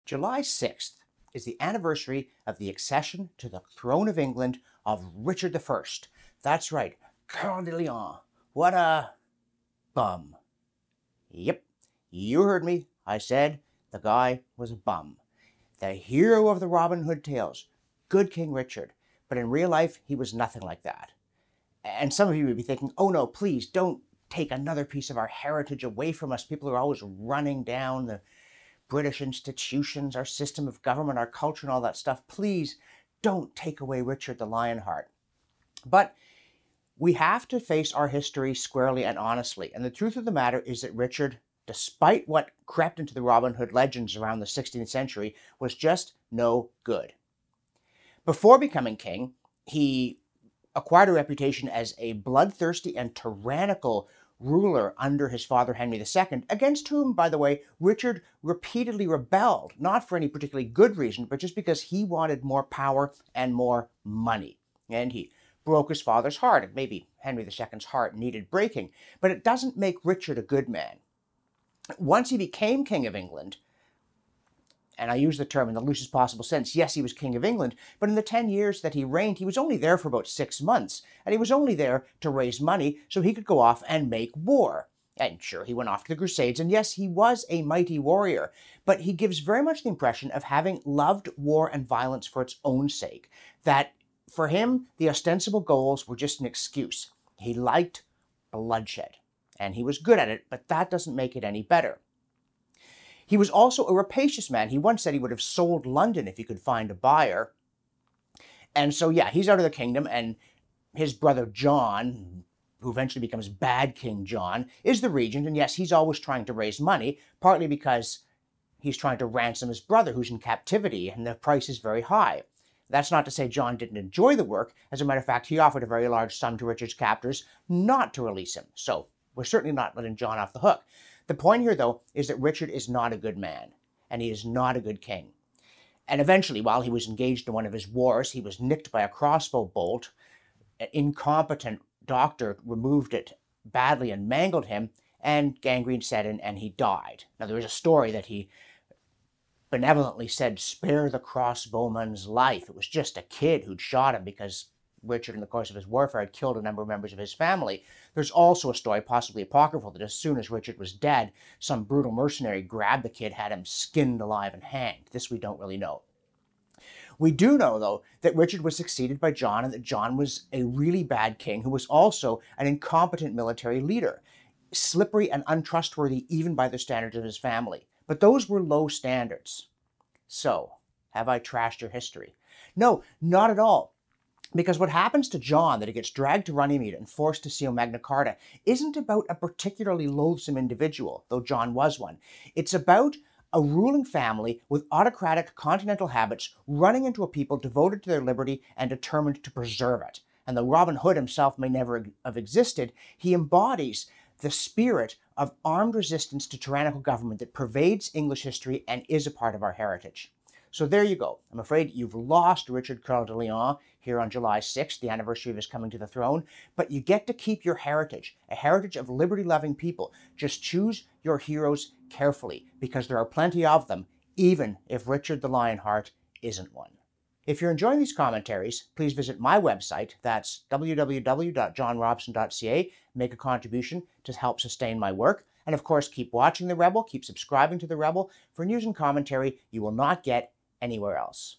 July 6th is the anniversary of the accession to the throne of England of Richard I. That's right, Coeur de Lion. What a bum. Yep, you heard me. I said the guy was a bum. The hero of the Robin Hood tales. Good King Richard. But in real life, he was nothing like that. And some of you would be thinking, oh no, please don't take another piece of our heritage away from us. People are always running down the British institutions, our system of government, our culture, and all that stuff. Please don't take away Richard the Lionheart. But we have to face our history squarely and honestly. And the truth of the matter is that Richard, despite what crept into the Robin Hood legends around the 16th century, was just no good. Before becoming king, he acquired a reputation as a bloodthirsty and tyrannical ruler under his father Henry II, against whom, by the way, Richard repeatedly rebelled, not for any particularly good reason, but just because he wanted more power and more money. And he broke his father's heart, and maybe Henry II's heart needed breaking, but it doesn't make Richard a good man. Once he became King of England, and I use the term in the loosest possible sense, yes, he was King of England, but in the 10 years that he reigned, he was only there for about 6 months, and he was only there to raise money so he could go off and make war. And sure, he went off to the Crusades, and yes, he was a mighty warrior, but he gives very much the impression of having loved war and violence for its own sake, that for him, the ostensible goals were just an excuse. He liked bloodshed, and he was good at it, but that doesn't make it any better. He was also a rapacious man. He once said he would have sold London if he could find a buyer. And so, yeah, he's out of the kingdom, and his brother John, who eventually becomes Bad King John, is the regent. And yes, he's always trying to raise money, partly because he's trying to ransom his brother, who's in captivity, and the price is very high. That's not to say John didn't enjoy the work. As a matter of fact, he offered a very large sum to Richard's captors not to release him. So we're certainly not letting John off the hook. The point here, though, is that Richard is not a good man, and he is not a good king. And eventually, while he was engaged in one of his wars, he was nicked by a crossbow bolt. An incompetent doctor removed it badly and mangled him, and gangrene set in, and he died. Now, there is a story that he benevolently said, "Spare the crossbowman's life." It was just a kid who'd shot him because Richard, in the course of his warfare, had killed a number of members of his family. There's also a story, possibly apocryphal, that as soon as Richard was dead, some brutal mercenary grabbed the kid, had him skinned alive and hanged. This we don't really know. We do know, though, that Richard was succeeded by John, and that John was a really bad king who was also an incompetent military leader, slippery and untrustworthy even by the standards of his family. But those were low standards. So, have I trashed your history? No, not at all. Because what happens to John, that he gets dragged to Runnymede and forced to seal Magna Carta, isn't about a particularly loathsome individual, though John was one. It's about a ruling family with autocratic continental habits running into a people devoted to their liberty and determined to preserve it. And though Robin Hood himself may never have existed, he embodies the spirit of armed resistance to tyrannical government that pervades English history and is a part of our heritage. So there you go. I'm afraid you've lost Richard Coeur de Lion here on July 6th, the anniversary of his coming to the throne, but you get to keep your heritage, a heritage of liberty-loving people. Just choose your heroes carefully, because there are plenty of them, even if Richard the Lionheart isn't one. If you're enjoying these commentaries, please visit my website. That's www.johnrobson.ca. Make a contribution to help sustain my work. And of course, keep watching The Rebel, keep subscribing to The Rebel for news and commentary you will not get anywhere else.